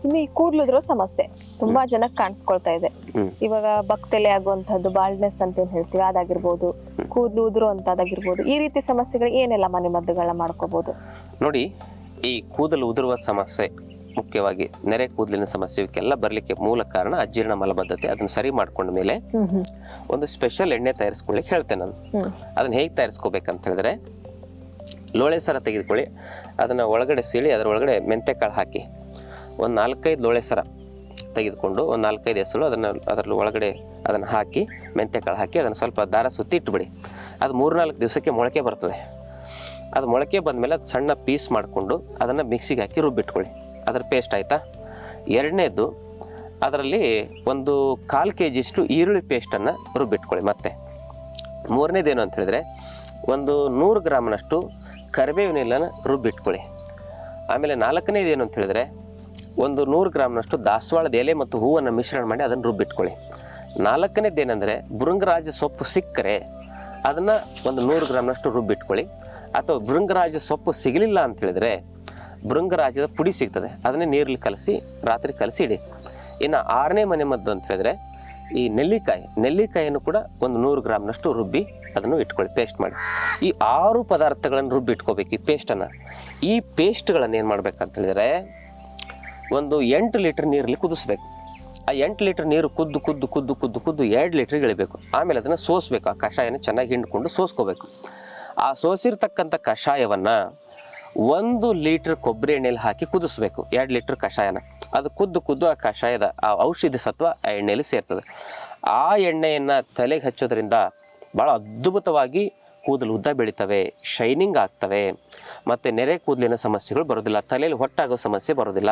ಇನ್ನು ಈ ಕೂದಲುದ್ರೋ ಸಮಸ್ಯೆ ತುಂಬಾ ಜನಕ್ಕೆ ಕಾಣಿಸ್ಕೊಳ್ತಾ ಇದೆ. ಇವಾಗ ಬಕ್ತೆಲೆ ಆಗುವಂತದ್ದು ಬಾಲ್ಡ್ನೆಸ್ ಅಂತ ಏನ್ ಹೇಳ್ತೀವಿ ಅದಾಗಿರ್ಬೋದು, ಕೂದಲು ಉದುರೋ ಅಂತದಾಗಿರ್ಬೋದು, ಈ ರೀತಿ ಸಮಸ್ಯೆಗಳು ಏನೆಲ್ಲ ಮನೆ ಮದ್ದುಗಳನ್ನ ಮಾಡ್ಕೋಬಹುದು? ನೋಡಿ, ಈ ಕೂದಲು ಉದುರುವ ಸಮಸ್ಯೆ ಮುಖ್ಯವಾಗಿ ನೆರೆ ಕೂದಲಿನ ಸಮಸ್ಯೆ ಇವಕ್ಕೆಲ್ಲ ಬರ್ಲಿಕ್ಕೆ ಮೂಲ ಕಾರಣ ಅಜೀರ್ಣ ಮಲಬದ್ಧತೆ. ಅದನ್ನ ಸರಿ ಮಾಡ್ಕೊಂಡ ಮೇಲೆ ಒಂದು ಸ್ಪೆಷಲ್ ಎಣ್ಣೆ ತಯಾರಿಸ್ಕೊಳ್ಳಿಕ್ಕೆ ಹೇಳ್ತೇನೆ ನಾನು. ಅದನ್ನ ಹೇಗೆ ತಯಾರಿಸ್ಕೋಬೇಕಂತ ಹೇಳಿದ್ರೆ, ಲೋಳೆ ಸರ ತೆಗೆದುಕೊಳ್ಳಿ, ಅದನ್ನ ಒಳಗಡೆ ಸೀಳಿ ಅದರ ಒಳಗಡೆ ಮೆಂತೆ ಕಾಳು ಹಾಕಿ ಒಂದು 4-5 ಲೋಳೆ ಸರ ತೆಗೆದುಕೊಂಡು ಒಂದು 4-5 ಎಸಳು ಅದರ ಒಳಗಡೆ ಅದನ್ನು ಹಾಕಿ ಮೆಂತೆ ಕಾಳು ಹಾಕಿ ಅದನ್ನು ಸ್ವಲ್ಪ ದಾರ ಸುತ್ತಿ ಇಟ್ಟುಬಿಡಿ. ಅದು 3-4 ದಿವಸಕ್ಕೆ ಮೊಳಕೆ ಬರ್ತದೆ. ಅದು ಮೊಳಕೆ ಬಂದಮೇಲೆ ಅದು ಸಣ್ಣ ಪೀಸ್ ಮಾಡಿಕೊಂಡು ಅದನ್ನು ಮಿಕ್ಸಿಗೆ ಹಾಕಿ ರುಬ್ಬಿಟ್ಕೊಳ್ಳಿ. ಅದರ ಪೇಸ್ಟ್ ಆಯಿತಾ. ಎರಡನೇದು, ಅದರಲ್ಲಿ ಒಂದು 1/4 kg ಈರುಳ್ಳಿ ಪೇಸ್ಟನ್ನು ರುಬ್ಬಿಟ್ಕೊಳ್ಳಿ. ಮತ್ತೆ ಮೂರನೇದೇನು ಅಂತ ಹೇಳಿದ್ರೆ, ಒಂದು 100 ಗ್ರಾಮ್ನಷ್ಟು ಕರಿಬೇವಿನ ಎಲೆನ ರುಬ್ಬಿಟ್ಕೊಳ್ಳಿ. ಆಮೇಲೆ ನಾಲ್ಕನೇದು ಏನು ಅಂತ ಹೇಳಿದ್ರೆ, ಒಂದು 100 ಗ್ರಾಮ್ನಷ್ಟು ದಾಸವಾಳದ ಎಲೆ ಮತ್ತು ಹೂವನ್ನು ಮಿಶ್ರಣ ಮಾಡಿ ಅದನ್ನು ರುಬ್ಬಿಟ್ಕೊಳ್ಳಿ. ನಾಲ್ಕನೇದು ಏನಂದರೆ, ಭೃಂಗರಾಜ ಸೊಪ್ಪು ಸಿಕ್ಕರೆ ಅದನ್ನು ಒಂದು 100 ಗ್ರಾಮ್ನಷ್ಟು ರುಬ್ಬಿಟ್ಕೊಳ್ಳಿ. ಅಥವಾ ಭೃಂಗರಾಜ ಸೊಪ್ಪು ಸಿಗಲಿಲ್ಲ ಅಂತ ಹೇಳಿದ್ರೆ ಭೃಂಗರಾಜದ ಪುಡಿ ಸಿಗ್ತದೆ, ಅದನ್ನೇ ನೀರಲ್ಲಿ ಕಲಸಿ ರಾತ್ರಿ ಕಲಸಿ ಇಡಿ. ಇನ್ನು 6ನೇ ಮನೆ ಮದ್ದು ಅಂತ ಹೇಳಿದ್ರೆ, ಈ ನೆಲ್ಲಿಕಾಯಿಯನ್ನು ಕೂಡ ಒಂದು 100 ಗ್ರಾಮ್ನಷ್ಟು ರುಬ್ಬಿ ಅದನ್ನು ಇಟ್ಕೊಳ್ಳಿ, ಪೇಸ್ಟ್ ಮಾಡಿ. ಈ 6 ಪದಾರ್ಥಗಳನ್ನು ರುಬ್ಬಿ ಇಟ್ಕೋಬೇಕು, ಈ ಪೇಸ್ಟನ್ನು. ಈ ಪೇಸ್ಟ್ಗಳನ್ನು ಏನು ಮಾಡ್ಬೇಕಂತ ಹೇಳಿದ್ರೆ, ಒಂದು 8 ಲೀಟರ್ ನೀರಲ್ಲಿ ಕುದಿಸ್ಬೇಕು. ಆ 8 ಲೀಟರ್ ನೀರು ಕುದ್ದು 2 ಲೀಟ್ರಿಗೆ ಇಳಿಬೇಕು. ಆಮೇಲೆ ಅದನ್ನು ಸೋಸಬೇಕು. ಆ ಕಷಾಯನ ಚೆನ್ನಾಗಿ ಹಿಂಡ್ಕೊಂಡು ಸೋಸ್ಕೋಬೇಕು. ಆ ಸೋಸಿರ್ತಕ್ಕಂಥ ಕಷಾಯವನ್ನು 1 ಲೀಟರ್ ಕೊಬ್ಬರಿ ಎಣ್ಣೆಯಲ್ಲಿ ಹಾಕಿ ಕುದಿಸ್ಬೇಕು. 2 ಲೀಟರ್ ಕಷಾಯನ ಅದು ಕುದ್ದು ಆ ಕಷಾಯದ ಆ ಔಷಧಿ ಸತ್ವ ಆ ಎಣ್ಣೆಯಲ್ಲಿ ಸೇರ್ತದೆ. ಆ ಎಣ್ಣೆಯನ್ನು ತಲೆಗೆ ಹಚ್ಚೋದ್ರಿಂದ ಭಾಳ ಅದ್ಭುತವಾಗಿ ಕೂದಲು ಉದ್ದ ಬೆಳಿತವೆ, ಶೈನಿಂಗ್ ಆಗ್ತವೆ, ಮತ್ತು ನೆರೆ ಕೂದಲಿನ ಸಮಸ್ಯೆಗಳು ಬರೋದಿಲ್ಲ, ತಲೆಯಲ್ಲಿ ಹೊಟ್ಟಾಗೋ ಸಮಸ್ಯೆ ಬರೋದಿಲ್ಲ.